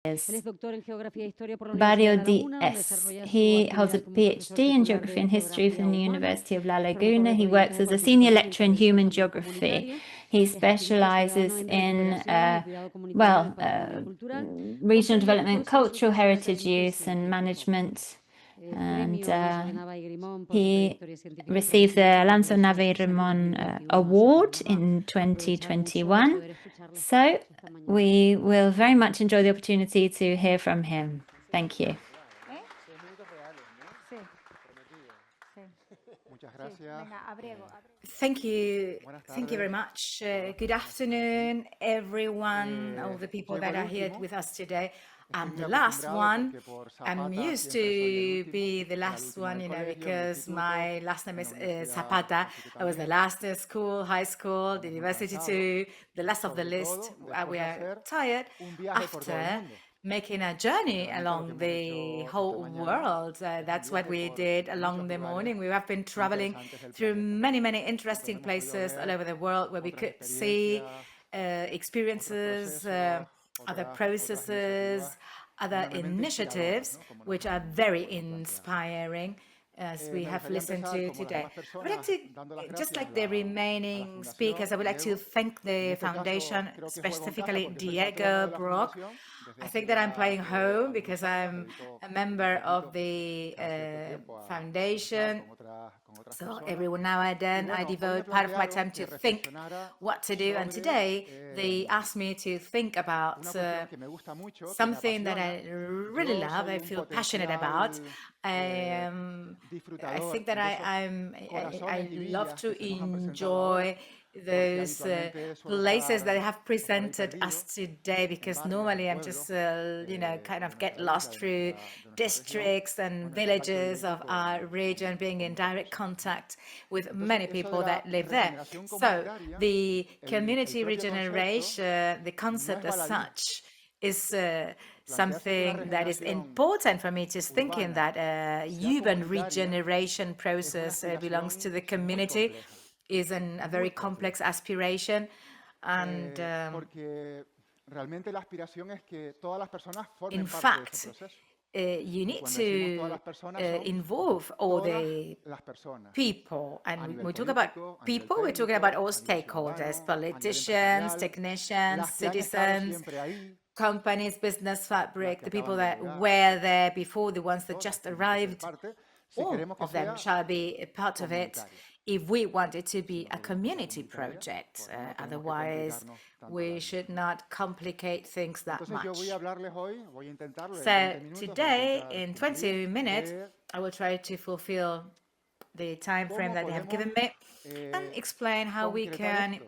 Barrio DS. He holds a PhD in geography and history from the University of La Laguna. He works as a senior lecturer in human geography. He specializes in, regional development, cultural heritage use, and management. And he received the Alonso Nave Ramon Award in 2021. So we will very much enjoy the opportunity to hear from him. Thank you. Thank you. Thank you very much. Good afternoon, everyone, all the people that are here with us today. I'm the last one. I'm used to be the last one, because my last name is ZAPATA. I was the last school, high school, the university too, the last of the list. We are tired after making a journey along the whole world. That's what we did along the morning. We have been traveling through many, many interesting places all over the world where we could see experiences, other processes, other initiatives, which are very inspiring, as we have listened to today. I would like to, just like the remaining speakers, I would like to thank the foundation, specifically Diego Brock. I think that I'm playing home because I'm a member of the foundation. So every now and then I devote part of my time to think what to do. And today they asked me to think about something that I really love, I feel passionate about. I think that I love to enjoy those places that have presented us today, because normally I'm just, kind of get lost through districts and villages of our region, being in direct contact with many people that live there. So the community regeneration, the concept as such, is something that is important for me, just thinking that urban regeneration process belongs to the community, is a very complex aspiration, and in fact, you need to involve all the people. And when we talk about people, we're talking about all stakeholders, politicians, technicians, citizens, companies, business fabric, the people that were there before, the ones that just arrived. All of them shall be a part of it if we want it to be a community project. Otherwise, we should not complicate things that much. So today, in 20 minutes, I will try to fulfill the time frame that they have given me and explain how we can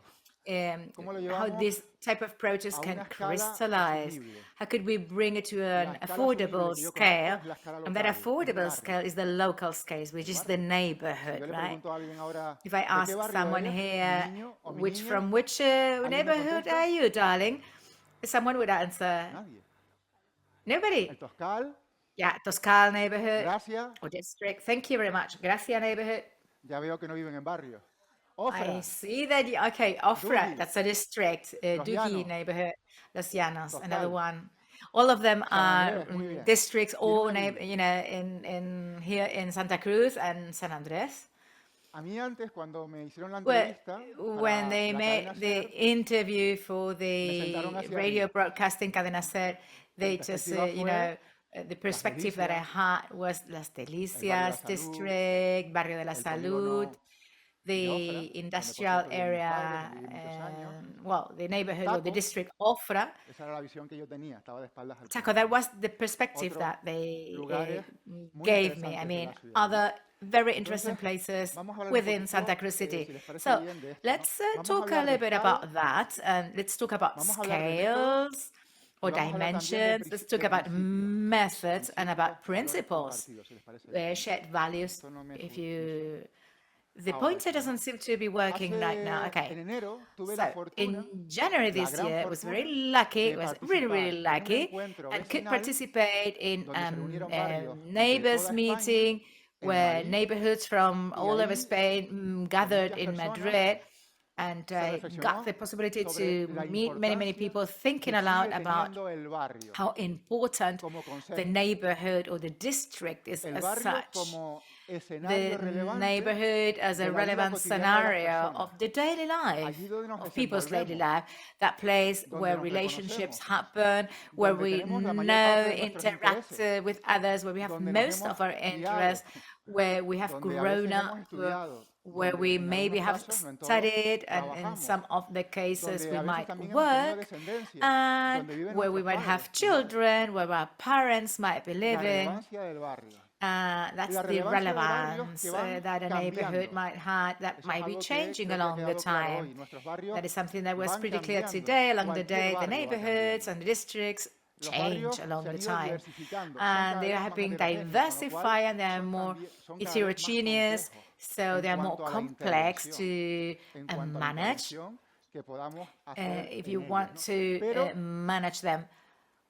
how this type of project can crystallize. How could we bring it to an affordable scale? And that affordable scale is the local scale, which is the neighborhood, right? If I ask someone here, from which neighborhood are you, darling? Someone would answer, nobody. Yeah, Toscal neighborhood or district. Thank you very much. Gracia neighborhood. I see that. Okay, Ofra, that's a district. Duki neighborhood, Los Llanos, another one. All of them are districts, all in here in Santa Cruz and San Andres. When they made the interview for the radio broadcasting Cadena Ser, they just, the perspective that I had was Las Delicias district, Barrio de la Salud, the industrial area, the neighborhood or the district Ofra. Taco, that was the perspective that they gave me. I mean, other very interesting places within Santa Cruz City. So let's talk a little bit about that, and let's talk about scales or dimensions. Let's talk about methods and about principles, shared values. The pointer doesn't seem to be working right now. Okay. So in January this year, I was very lucky, it was really, really lucky, and could participate in a neighbors meeting where neighborhoods from all over Spain gathered in Madrid. and I got the possibility to meet many people thinking aloud about how important the neighborhood or the district is as such. The neighborhood as a relevant scenario of the daily life, of people's daily life, that place where relationships happen, where we know, interact with others, where we have most of our interests, where we have grown up, where we maybe have studied, and in some of the cases we might work, and where we might have children, where our parents might be living. That's the relevance that a neighborhood might have, that might be changing along the time. That is something that was pretty clear today. Along the day, the neighborhoods and the districts change along the time. And they have been diversifying, they are more heterogeneous, so they are more complex to manage if you want to manage them.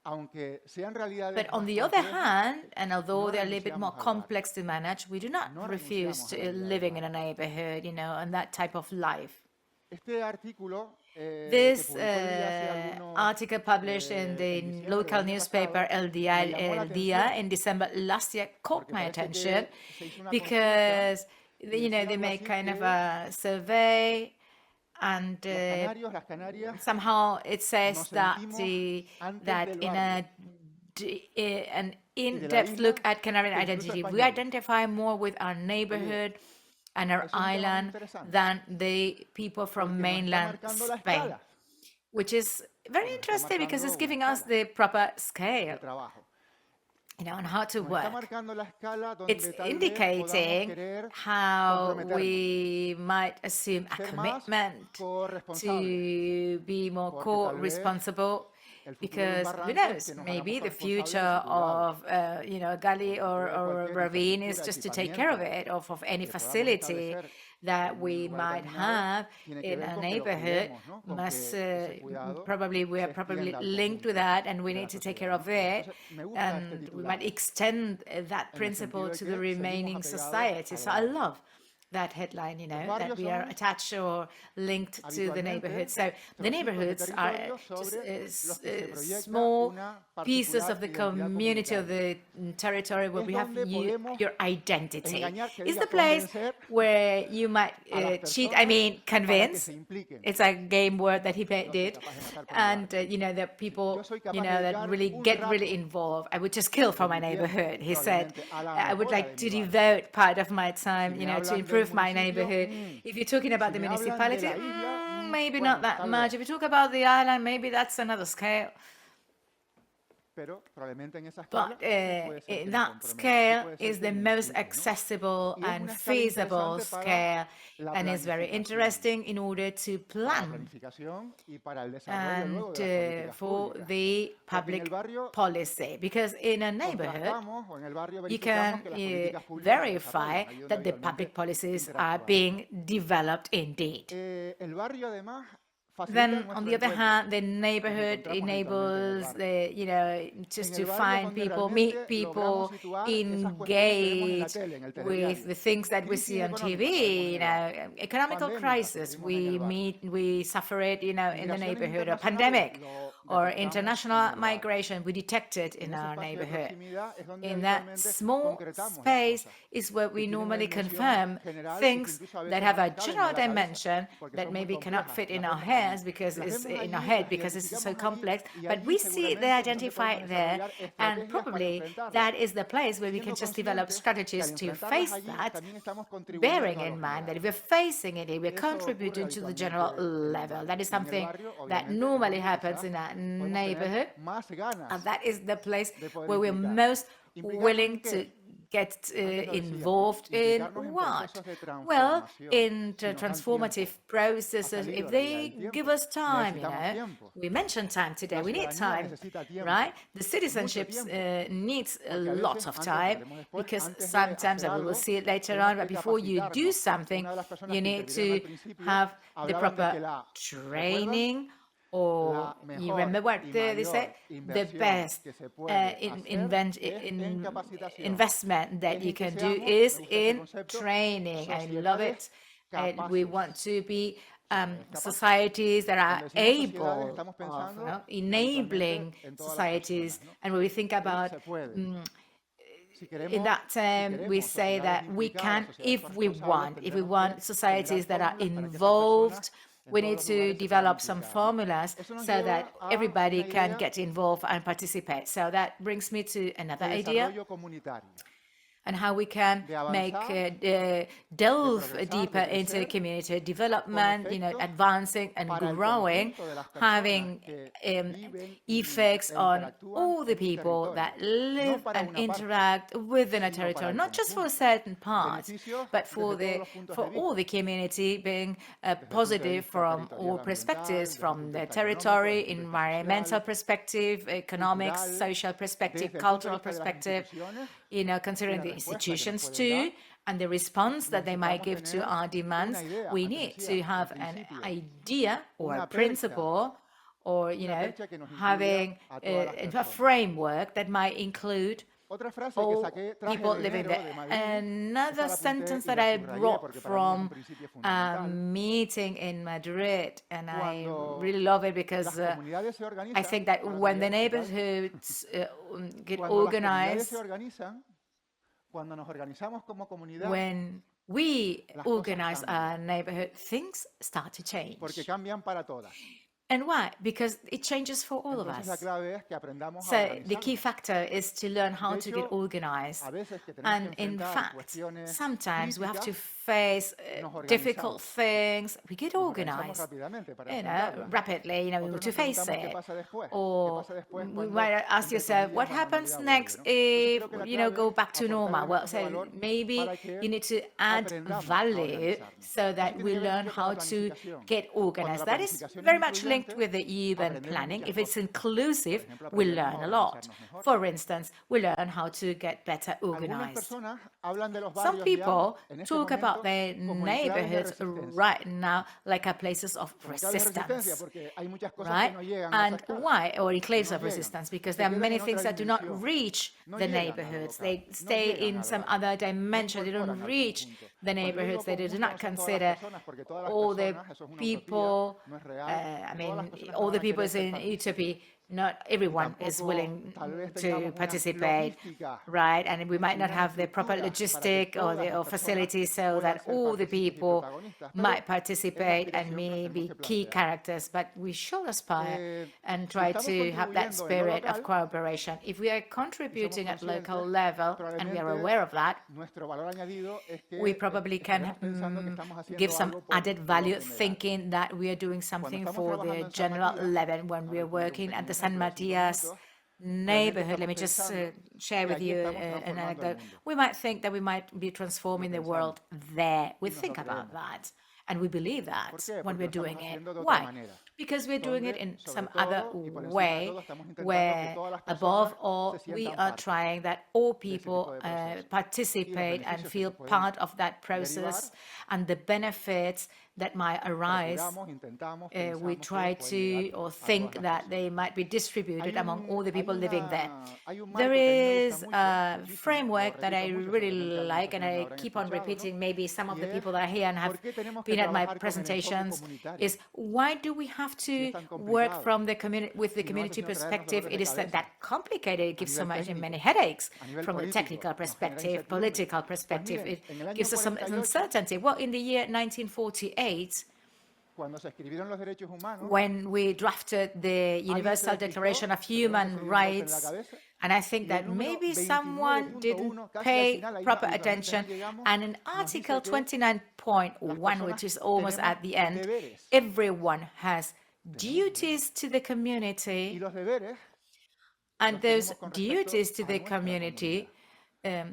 But on the other hand, and although they're a little bit more complex to manage, we do not refuse to living in a neighborhood, and that type of life. This article published in the local newspaper El Día in December last year caught my attention because, they make kind of a survey, and somehow it says that in an in-depth look at Canarian identity, we identify more with our neighborhood and our island than the people from mainland Spain, which is very interesting because it's giving us the proper scale, on how to work. It's indicating how we might assume a commitment to be more co-responsible, because who knows, maybe the future of a gully or a ravine is just to take care of it, or of any facility that we might have in a neighborhood. We are probably linked with that, and we need to take care of it, and we might extend that principle to the remaining society. So I love that headline, that we are attached or linked to the neighborhood. So the neighborhoods are just small pieces of the community, of the territory where we have your identity. It's the place where you might convince. It's a game word that he did. And, the people, that really get really involved. I would just kill for my neighborhood, he said. I would like to devote part of my time, to improve my neighborhood. If you're talking about the municipality, maybe not that much. If you talk about the island, maybe that's another scale. But that scale is the most accessible and feasible scale, and is very interesting in order to plan and for the public policy. Because in a neighborhood, you can verify that the public policies are being developed indeed. Then, on the other hand, the neighborhood enables just to find people, meet people, engage with the things that we see on TV. Economical crisis, we suffer it, in the neighborhood. A pandemic or international migration, we detect it in our neighborhood. In that small space is where we normally confirm things that have a general dimension that maybe cannot fit in our head, because it's so complex, but we see they identify there, and probably that is the place where we can just develop strategies to face that, bearing in mind that if we're facing it, we're contributing to the general level. That is something that normally happens in a neighborhood, and that is the place where we're most willing to get involved in what? Well, in transformative processes, if they give us time, we mentioned time today, we need time, right? The citizenship needs a lot of time, because sometimes, and we will see it later on, but before you do something, you need to have the proper training, or you remember what they say? The best investment that you can do is in training. I love it. And we want to be societies that are able of enabling societies. And when we think about in that term, we say that we can, if we want societies that are involved, we need to develop some formulas so that everybody can get involved and participate. So that brings me to another idea and how we can make delve deeper into community development, advancing and growing, having effects on all the people that live and interact within a territory, not just for a certain part, but for all the community, being positive from all perspectives, from the territory, environmental perspective, economic, social perspective, cultural perspective, considering the institutions too, and the response that they might give to our demands. We need to have an idea or a principle or, having a framework that might include all people living there. Another sentence that I brought from a meeting in Madrid, and I really love it because I think that when the neighborhoods get organized, when we organize our neighborhood, things start to change. And why? Because it changes for all of us. So the key factor is to learn how to get organized. And in fact, sometimes we have to face difficult things. We get organized, rapidly, to face it. Or we might ask yourself, what happens next if, go back to normal? Well, so maybe you need to add value so that we learn how to get organized. That is very much linked with the urban planning. If it's inclusive, we learn a lot. For instance, we learn how to get better organized. Some people talk about their neighborhoods right now like places of resistance, right? And why? Or enclaves of resistance, because there are many things that do not reach the neighborhoods. They stay in some other dimension. They don't reach the neighborhoods. They do not consider all the people, all the people is in utopia. Not everyone is willing to participate, right? And we might not have the proper logistic or facilities so that all the people might participate and may be key characters, but we should aspire and try to have that spirit of cooperation. If we are contributing at local level, and we are aware of that, we probably can give some added value, thinking that we are doing something for the general level when we are working at the San Matias neighborhood. Let me just share with you an anecdote. We might think that we might be transforming the world there. We think about that. And we believe that when we're doing it. Why? Because we're doing it in some other way, where above all, we are trying that all people participate and feel part of that process and the benefits that might arise. We try to or think that they might be distributed among all the people living there. There is a framework that I really like, and I keep on repeating. Maybe some of the people that are here and have been at my presentations, is why do we have to work from the community with the community perspective? It is that complicated. It gives so many headaches from a technical perspective, political perspective. It gives us some uncertainty. Well, in the year 1948, when we drafted the Universal Declaration of Human Rights, and I think that maybe someone didn't pay proper attention, and in Article 29.1, which is almost at the end, everyone has duties to the community, and those duties to the community,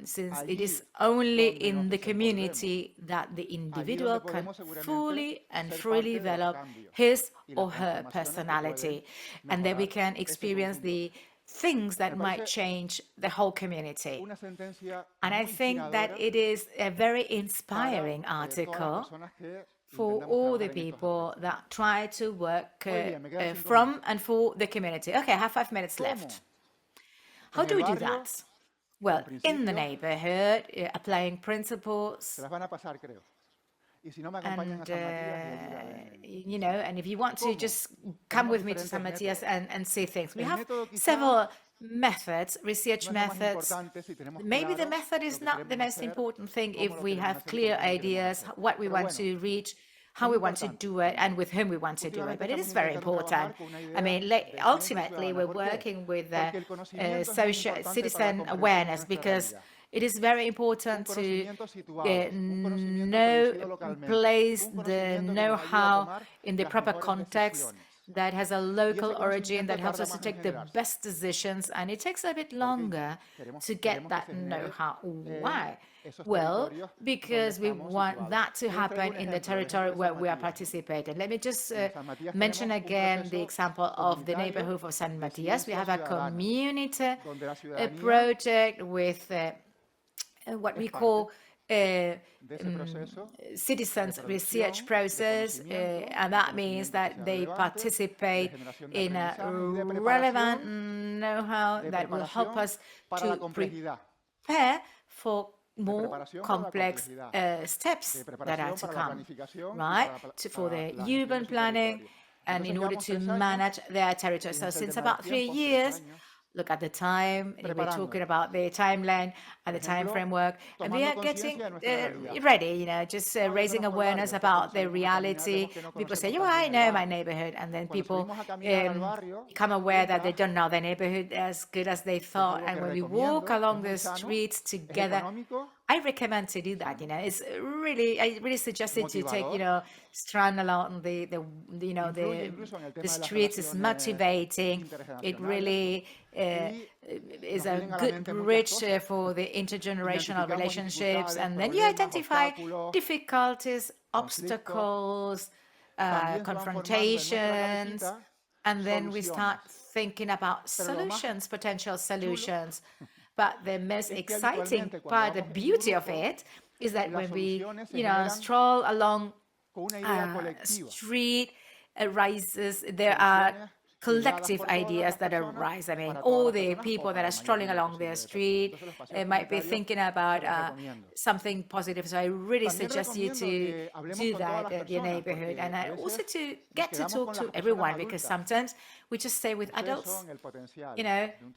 since it is only in the community that the individual can fully and freely develop his or her personality, and then we can experience the things that might change the whole community. And I think that it is a very inspiring article for all the people that try to work from and for the community. Okay, I have 5 minutes left. How do we do that? Well, in the neighborhood, applying principles, And, and if you want to just come with me to San Matias and see things. We have several methods, research methods. Maybe the method is not the most important thing if we have clear ideas, what we want to reach, how we want to do it, and with whom we want to do it. But it is very important. I mean, ultimately, we're working with social citizen awareness because it is very important to place the know-how in the proper context that has a local origin, that helps us to take the best decisions, and it takes a bit longer to get that know-how. Why? Well, because we want that to happen in the territory where we are participating. Let me just mention again the example of the neighborhood of San Matias. We have a community project with what we call citizens research process, and that means that they participate in a relevant know-how that will help us to prepare for more complex steps that are to come, right? For the urban planning and in order to manage their territory. So since about 3 years, look at the time, we're talking about the timeline and the time framework, and we are getting ready, just raising awareness about the reality. People say, I know my neighborhood, and then people become aware that they don't know their neighborhood as good as they thought, and when we walk along the streets together, I recommend to do that. It's really, I really suggest it to take, strand along the streets. Is motivating. It really is a good bridge for the intergenerational relationships. And then you identify difficulties, obstacles, confrontations, and then we start thinking about solutions, potential solutions. But the most exciting part, the beauty of it, is that when we, stroll along street rises, there are collective ideas that arise. I mean, all the people that are strolling along their street might be thinking about something positive. So I really suggest you to do that at your neighborhood, and also to get to talk to everyone, because sometimes we just stay with adults.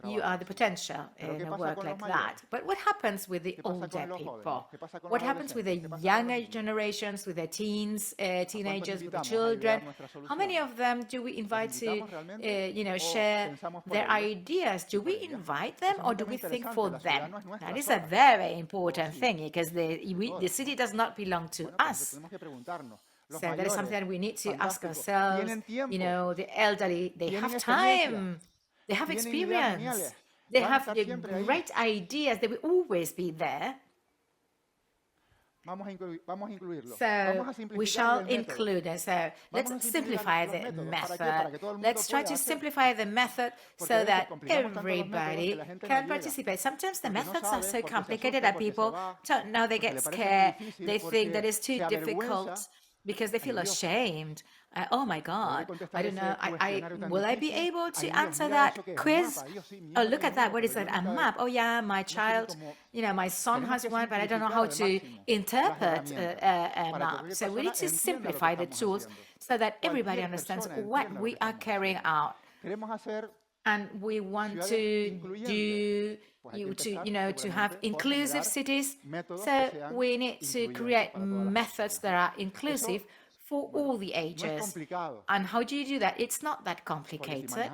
You are the potential in a work like that. But what happens with the older people? What happens with the younger generations, with the teens, teenagers, with the children? How many of them do we invite to share their ideas? Do we invite them, or do we think for them? That is a very important thing, because the city does not belong to us. So that is something that we need to ask ourselves. The elderly, they have time, they have experience, they have great ideas, they will always be there. So we shall include it. So let's simplify the method. Let's try to simplify the method so that everybody can participate. Sometimes the methods are so complicated that people don't know, they get scared, they think that it's too difficult, because they feel ashamed. Oh my God, I don't know, will I be able to answer that quiz? Oh, look at that, what is that, a map? Oh yeah, my child, my son has one, but I don't know how to interpret a map. So we need to simplify the tools so that everybody understands what we are carrying out. And we want to do to have inclusive cities. So we need to create methods that are inclusive for all the ages. And how do you do that? It's not that complicated,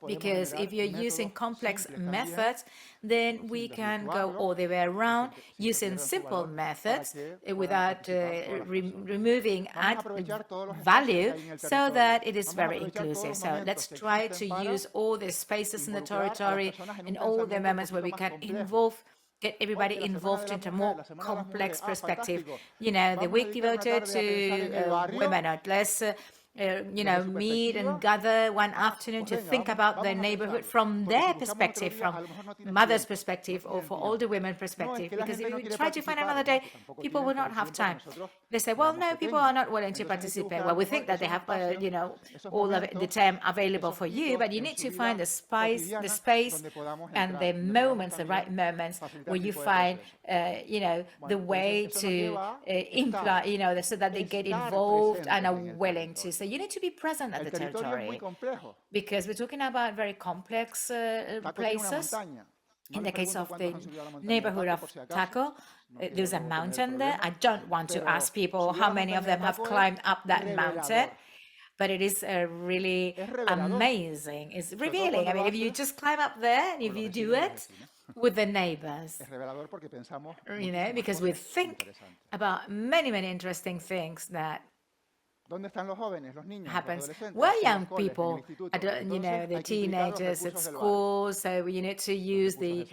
because if you're using complex methods, then we can go all the way around using simple methods without removing value, so that it is very inclusive. So let's try to use all the spaces in the territory and all the moments where we can get everybody involved into a more complex perspective. The week devoted to women, let's meet and gather one afternoon to think about their neighborhood from their perspective, from mother's perspective, or for older women perspective. Because if you try to find another day, people will not have time. They say, well, no, people are not willing to participate. Well, we think that they have, all of the time available for you, but you need to find the space and the moments, the right moments, where you find, the way to imply, so that they get involved and are willing to. So you need to be present at the territory, because we're talking about very complex places. In the case of the neighborhood of Taco, there's a mountain there. I don't want to ask people how many of them have climbed up that mountain, but it is really amazing. It's revealing. I mean, if you just climb up there and if you do it with the neighbors, because we think about many, many interesting things that happens. Where young people, the teenagers at school, so you need to use the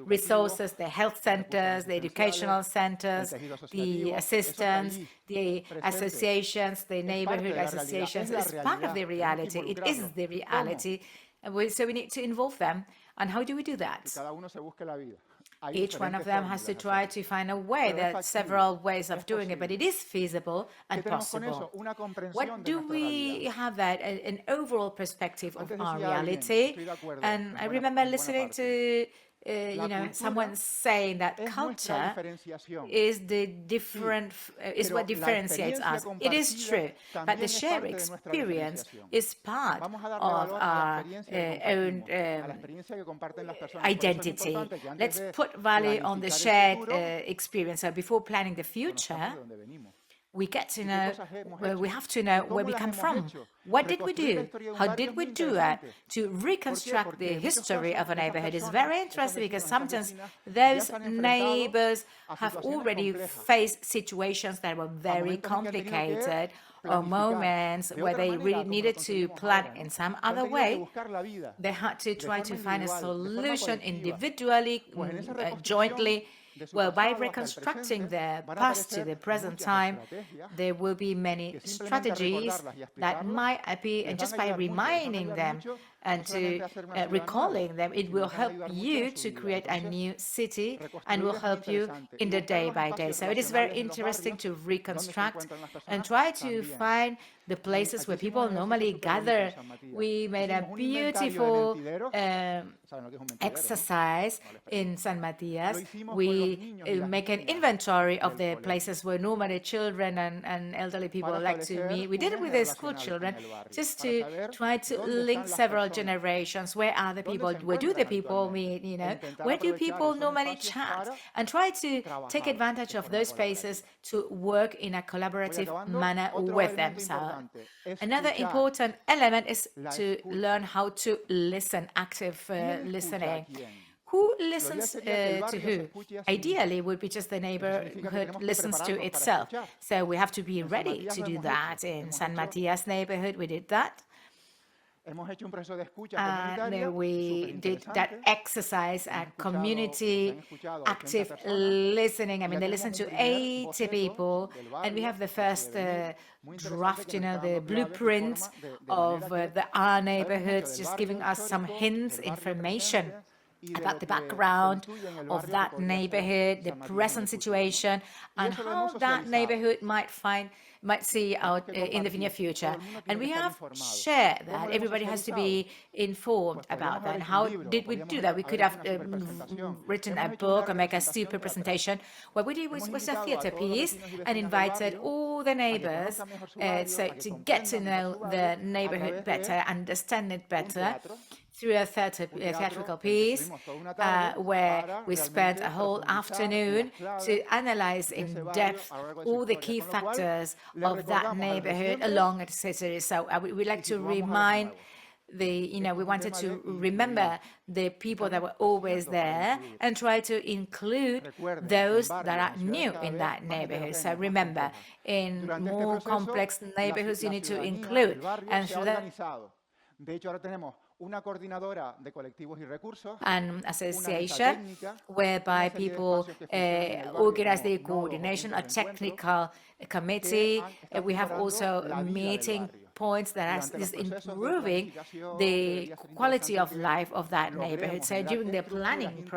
resources, the health centers, the educational centers, the assistants, the associations, the neighborhood associations. It's part of the reality. It is the reality. So we need to involve them. And how do we do that? Each one of them has to try to find a way. There are several ways of doing it, but it is feasible and possible. What do we have that? An overall perspective of our reality. And I remember listening to someone saying that culture is is what differentiates us. It is true, but the shared experience is part of our own identity. Let's put value on the shared experience. So before planning the future, we get to know, we have to know where we come from. What did we do? How did we do it? To reconstruct the history of a neighborhood is very interesting, because sometimes those neighbors have already faced situations that were very complicated, or moments where they really needed to plan in some other way. They had to try to find a solution individually, jointly. Well, by reconstructing the past to the present time, there will be many strategies that might appear, and just by reminding them and to recalling them, it will help you to create a new city and will help you in the day by day. So it is very interesting to reconstruct and try to find the places where people normally gather. We made a beautiful exercise in San Matias. We make an inventory of the places where normally children and elderly people like to meet. We did it with the school children, just to try to link several generations. Where are the people? Where do the people meet? Where do people normally chat? And try to take advantage of those spaces to work in a collaborative manner with them. So another important element is to learn how to listen, active listening. Who listens to who? Ideally, it would be just the neighborhood listens to itself. So we have to be ready to do that. In San Matias neighborhood, we did that. We did that exercise at community active listening. I mean, they listened to 80 people, and we have the first draft, the blueprint of our neighborhoods, just giving us some hints, information about the background of that neighborhood, the present situation, and how that neighborhood might see out in the near future. And we have shared that. Everybody has to be informed about that. And how did we do that? We could have written a book or make a super presentation. What we did was a theater piece and invited all the neighbors so to get to know the neighborhood better, understand it better, through a theatrical piece where we spent a whole afternoon to analyze in depth all the key factors of that neighborhood along its city. So we like to remind we wanted to remember the people that were always there and try to include those that are new in that neighborhood. So remember, in more complex neighborhoods, you need to include, and through that an association whereby people organize the coordination, a technical committee. We have also meeting points that is improving the quality of life of that neighborhood. So during the planning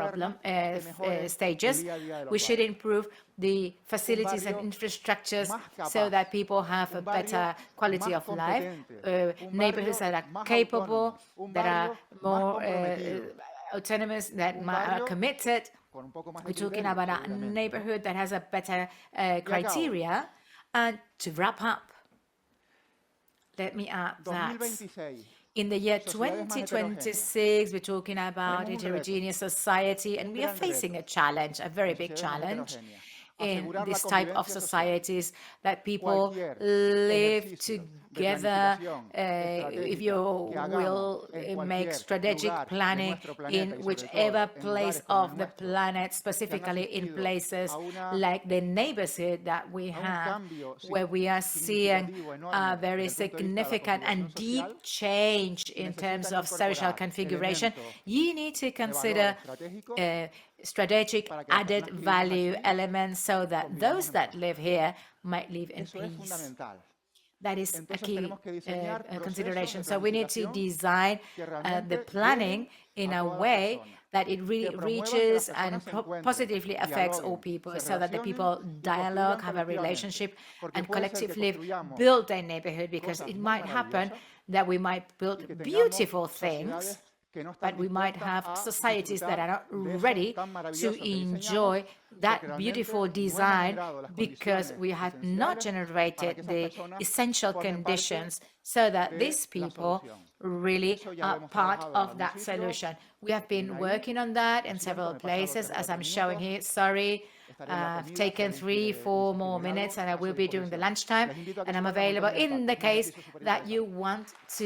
stages, we should improve the facilities and infrastructures so that people have a better quality of life, neighborhoods that are capable, that are more autonomous, that are committed. We're talking about a neighborhood that has a better criteria. And to wrap up, let me add that in the year 2026, we're talking about heterogeneous society, and we are facing a challenge, a very big challenge in this type of societies, that people live together. If you will make strategic planning in whichever place of the planet, specifically in places like the neighborhood that we have, where we are seeing a very significant and deep change in terms of social configuration, you need to consider strategic added value elements so that those that live here might live in peace. That is a key consideration. So we need to design the planning in a way that it really reaches and positively affects all people, so that the people dialogue, have a relationship, and collectively build their neighborhood, because it might happen that we might build beautiful things, but we might have societies that are not ready to enjoy that beautiful design because we have not generated the essential conditions so that these people really are part of that solution. We have been working on that in several places, as I'm showing here. Sorry, I've taken 3-4 more minutes, and I will be during the lunchtime, and I'm available in the case that you want to